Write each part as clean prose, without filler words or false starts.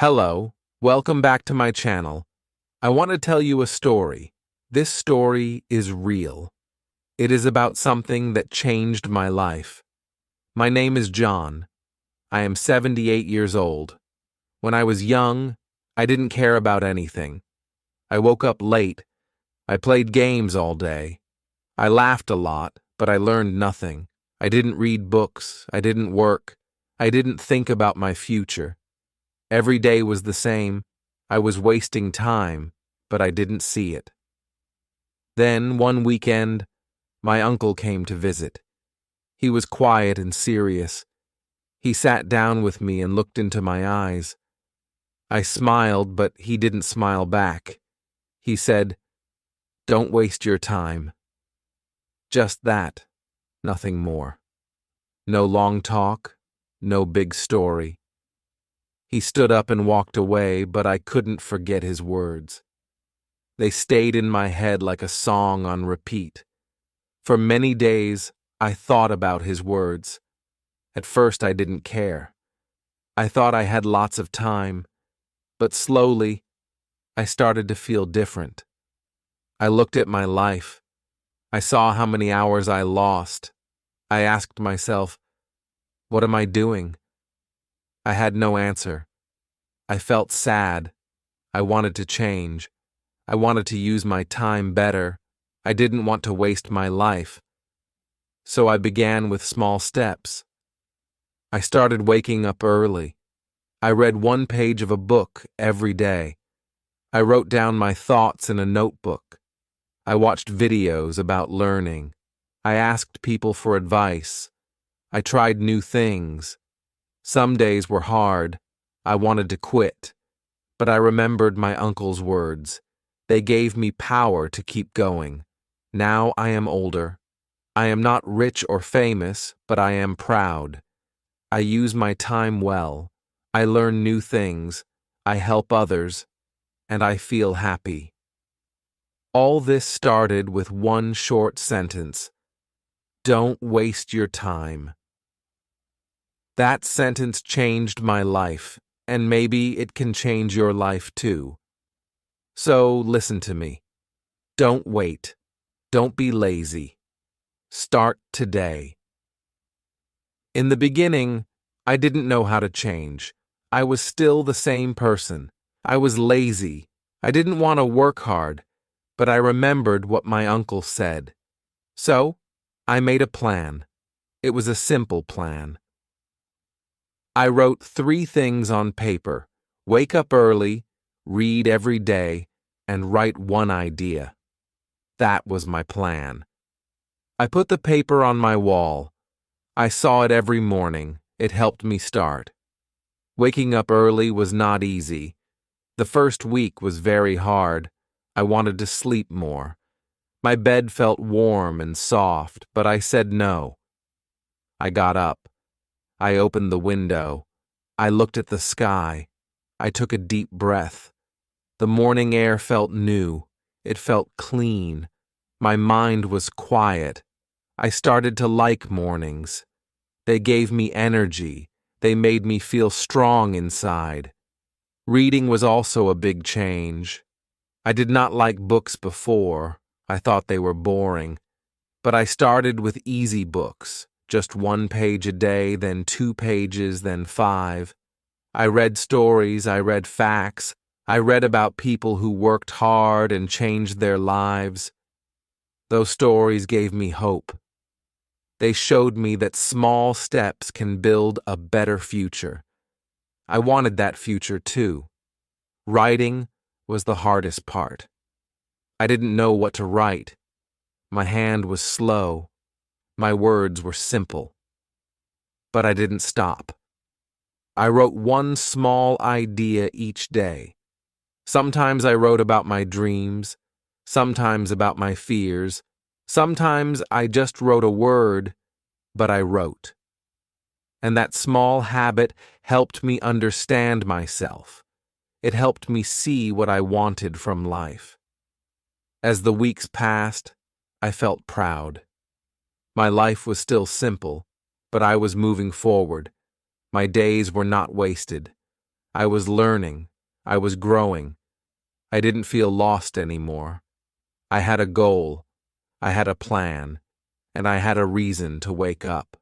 Hello, welcome back to my channel. I want to tell you a story. This story is real. It is about something that changed my life. My name is John. I am 78 years old. When I was young, I didn't care about anything. I woke up late. I played games all day. I laughed a lot, but I learned nothing. I didn't read books. I didn't work. I didn't think about my future. Every day was the same. I was wasting time, but I didn't see it. Then, one weekend, my uncle came to visit. He was quiet and serious. He sat down with me and looked into my eyes. I smiled, but he didn't smile back. He said, "Don't waste your time." Just that, nothing more. No long talk, no big story. He stood up and walked away, but I couldn't forget his words. They stayed in my head like a song on repeat. For many days, I thought about his words. At first, I didn't care. I thought I had lots of time, but slowly, I started to feel different. I looked at my life. I saw how many hours I lost. I asked myself, what am I doing? I had no answer. I felt sad. I wanted to change. I wanted to use my time better. I didn't want to waste my life. So I began with small steps. I started waking up early. I read one page of a book every day. I wrote down my thoughts in a notebook. I watched videos about learning. I asked people for advice. I tried new things. Some days were hard. I wanted to quit. But I remembered my uncle's words. They gave me power to keep going. Now I am older. I am not rich or famous, but I am proud. I use my time well. I learn new things. I help others. And I feel happy. All this started with one short sentence. Don't waste your time. That sentence changed my life, and maybe it can change your life too. So listen to me. Don't wait. Don't be lazy. Start today. In the beginning, I didn't know how to change. I was still the same person. I was lazy. I didn't want to work hard, but I remembered what my uncle said. So, I made a plan. It was a simple plan. I wrote 3 things on paper: wake up early, read every day, and write one idea. That was my plan. I put the paper on my wall. I saw it every morning. It helped me start. Waking up early was not easy. The first week was very hard. I wanted to sleep more. My bed felt warm and soft, but I said no. I got up. I opened the window. I looked at the sky. I took a deep breath. The morning air felt new. It felt clean. My mind was quiet. I started to like mornings. They gave me energy. They made me feel strong inside. Reading was also a big change. I did not like books before. I thought they were boring. But I started with easy books. Just 1 page a day, then 2 pages, then 5. I read stories, I read facts. I read about people who worked hard and changed their lives. Those stories gave me hope. They showed me that small steps can build a better future. I wanted that future too. Writing was the hardest part. I didn't know what to write. My hand was slow. My words were simple. But I didn't stop. I wrote one small idea each day. Sometimes I wrote about my dreams, sometimes about my fears, sometimes I just wrote a word, but I wrote. And that small habit helped me understand myself. It helped me see what I wanted from life. As the weeks passed, I felt proud. My life was still simple, but I was moving forward. My days were not wasted. I was learning. I was growing. I didn't feel lost anymore. I had a goal. I had a plan. And I had a reason to wake up.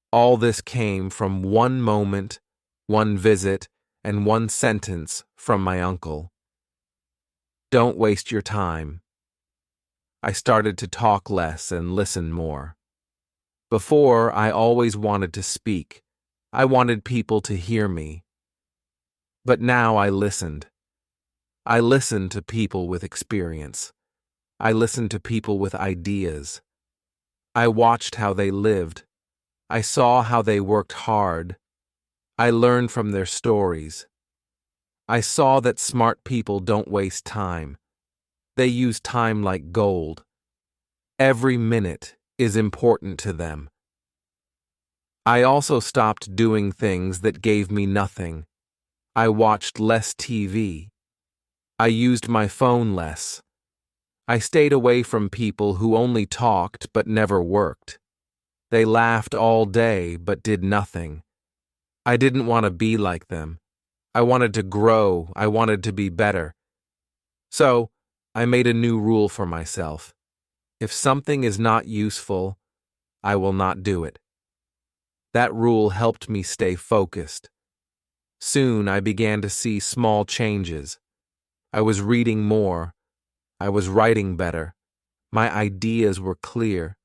All this came from one moment, one visit, and one sentence from my uncle. Don't waste your time. I started to talk less and listen more. Before, I always wanted to speak. I wanted people to hear me. But now I listened. I listened to people with experience. I listened to people with ideas. I watched how they lived. I saw how they worked hard. I learned from their stories. I saw that smart people don't waste time. They use time like gold. Every minute is important to them. I also stopped doing things that gave me nothing. I watched less TV. I used my phone less. I stayed away from people who only talked but never worked. They laughed all day but did nothing. I didn't want to be like them. I wanted to grow. I wanted to be better. So, I made a new rule for myself. If something is not useful, I will not do it. That rule helped me stay focused. Soon I began to see small changes. I was reading more. I was writing better. My ideas were clear.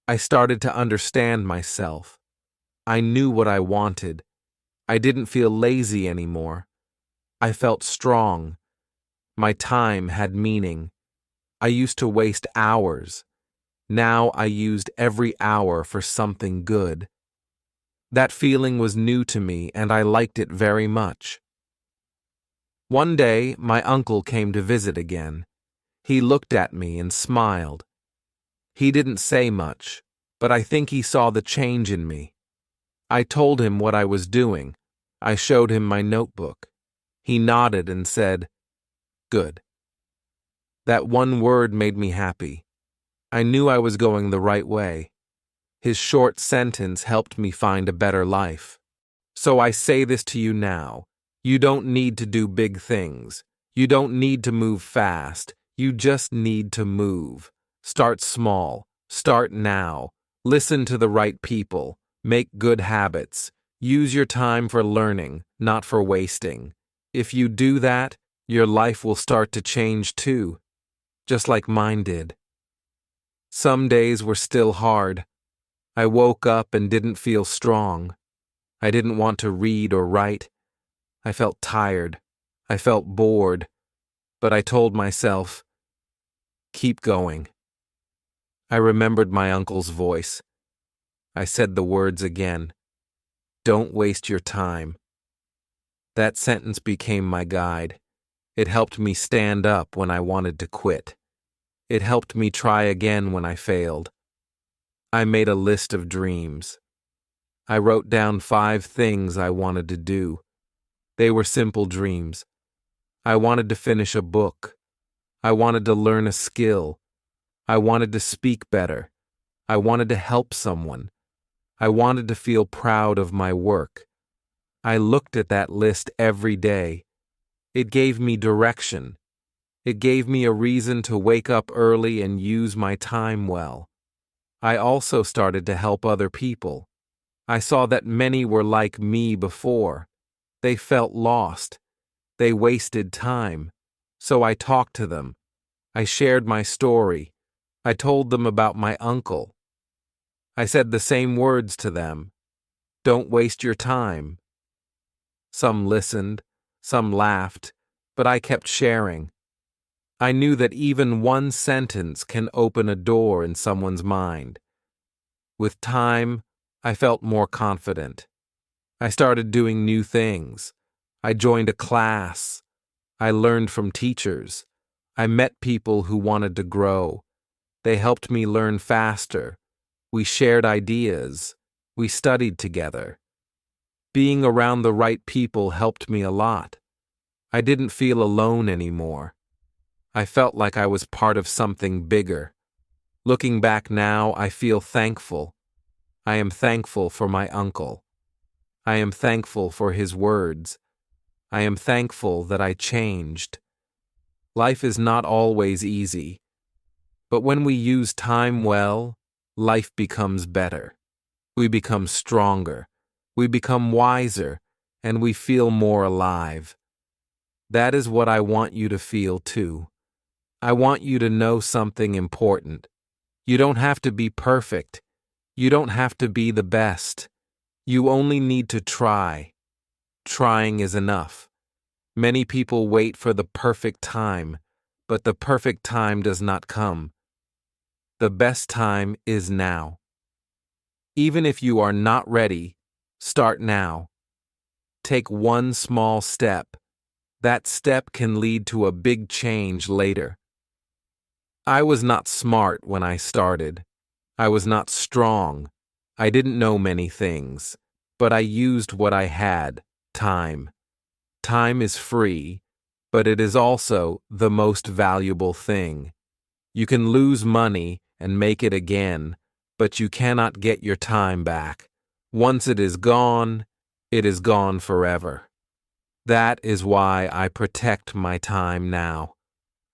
I started to understand myself. I knew what I wanted. I didn't feel lazy anymore. I felt strong. My time had meaning. I used to waste hours. Now I used every hour for something good. That feeling was new to me, and I liked it very much. One day, my uncle came to visit again. He looked at me and smiled. He didn't say much, but I think he saw the change in me. I told him what I was doing. I showed him my notebook. He nodded and said, "Good." That one word made me happy. I knew I was going the right way. His short sentence helped me find a better life. So I say this to you now. You don't need to do big things. You don't need to move fast. You just need to move. Start small. Start now. Listen to the right people. Make good habits. Use your time for learning, not for wasting. If you do that, your life will start to change too, just like mine did. Some days were still hard. I woke up and didn't feel strong. I didn't want to read or write. I felt tired. I felt bored. But I told myself, keep going. I remembered my uncle's voice. I said the words again. Don't waste your time. That sentence became my guide. It helped me stand up when I wanted to quit. It helped me try again when I failed. I made a list of dreams. I wrote down 5 things I wanted to do. They were simple dreams. I wanted to finish a book. I wanted to learn a skill. I wanted to speak better. I wanted to help someone. I wanted to feel proud of my work. I looked at that list every day. It gave me direction. It gave me a reason to wake up early and use my time well. I also started to help other people. I saw that many were like me before. They felt lost. They wasted time. So I talked to them. I shared my story. I told them about my uncle. I said the same words to them. Don't waste your time. Some listened, some laughed, but I kept sharing. I knew that even one sentence can open a door in someone's mind. With time, I felt more confident. I started doing new things. I joined a class. I learned from teachers. I met people who wanted to grow. They helped me learn faster. We shared ideas. We studied together. Being around the right people helped me a lot. I didn't feel alone anymore. I felt like I was part of something bigger. Looking back now, I feel thankful. I am thankful for my uncle. I am thankful for his words. I am thankful that I changed. Life is not always easy, but when we use time well, life becomes better. We become stronger, we become wiser, and we feel more alive. That is what I want you to feel too. I want you to know something important. You don't have to be perfect. You don't have to be the best. You only need to try. Trying is enough. Many people wait for the perfect time, but the perfect time does not come. The best time is now. Even if you are not ready, start now. Take one small step. That step can lead to a big change later. I was not smart when I started. I was not strong. I didn't know many things, but I used what I had, time. Time is free, but it is also the most valuable thing. You can lose money and make it again, but you cannot get your time back. Once it is gone forever. That is why I protect my time now.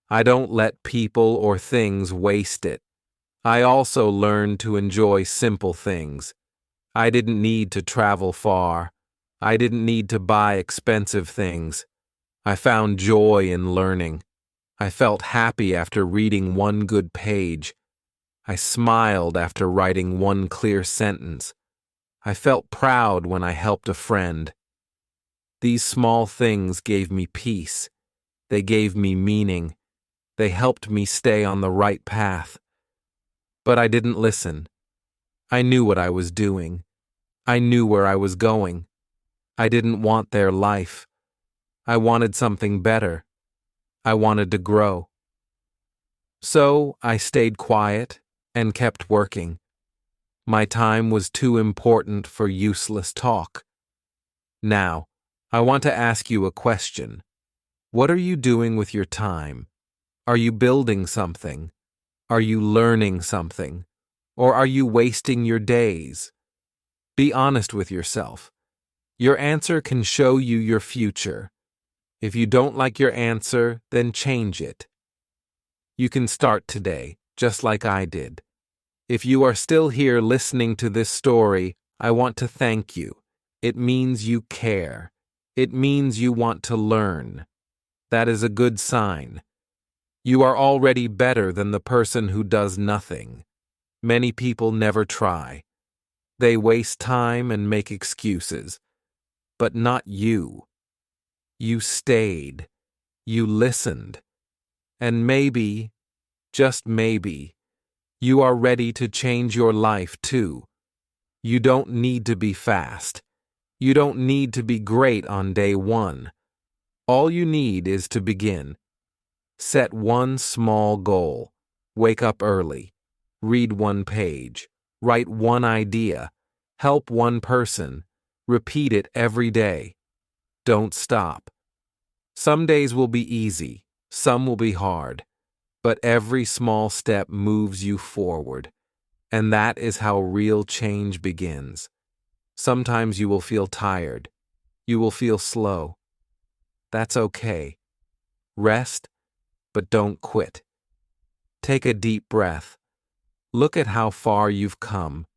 I don't let people or things waste it. I also learned to enjoy simple things. I didn't need to travel far. I didn't need to buy expensive things. I found joy in learning. I felt happy after reading one good page. I smiled after writing one clear sentence. I felt proud when I helped a friend. These small things gave me peace. They gave me meaning. They helped me stay on the right path. But I didn't listen. I knew what I was doing. I knew where I was going. I didn't want their life. I wanted something better. I wanted to grow. So I stayed quiet and kept working. My time was too important for useless talk. Now, I want to ask you a question. What are you doing with your time? Are you building something? Are you learning something? Or are you wasting your days? Be honest with yourself. Your answer can show you your future. If you don't like your answer, then change it. You can start today, just like I did. If you are still here listening to this story, I want to thank you. It means you care. It means you want to learn. That is a good sign. You are already better than the person who does nothing. Many people never try. They waste time and make excuses. But not you. You stayed. You listened. And maybe, just maybe, you are ready to change your life too. You don't need to be fast. You don't need to be great on day one. All you need is to begin. Set one small goal. Wake up early. Read one page. Write one idea. Help one person. Repeat it every day. Don't stop. Some days will be easy. Some will be hard. But every small step moves you forward. And that is how real change begins. Sometimes you will feel tired. You will feel slow. That's okay. Rest, but don't quit. Take a deep breath. Look at how far you've come.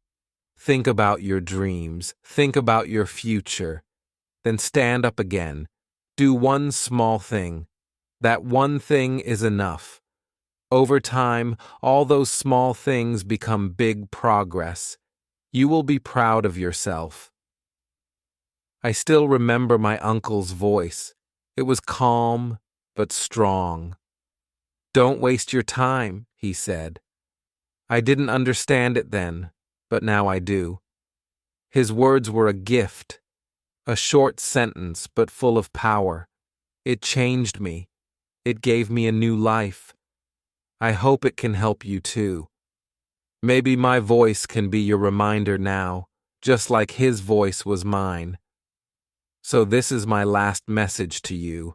Think about your dreams. Think about your future. Then stand up again. Do one small thing. That one thing is enough. Over time, all those small things become big progress. You will be proud of yourself. I still remember my uncle's voice. It was calm, but strong. "Don't waste your time," he said. I didn't understand it then, but now I do. His words were a gift, a short sentence, but full of power. It changed me. It gave me a new life. I hope it can help you too. Maybe my voice can be your reminder now, just like his voice was mine. So this is my last message to you.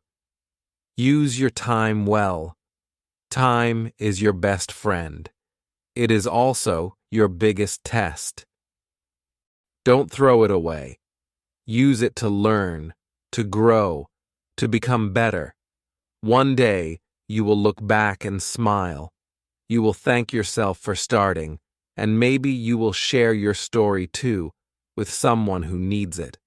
Use your time well. Time is your best friend. It is also your biggest test. Don't throw it away. Use it to learn, to grow, to become better. One day, you will look back and smile. You will thank yourself for starting, and maybe you will share your story too with someone who needs it.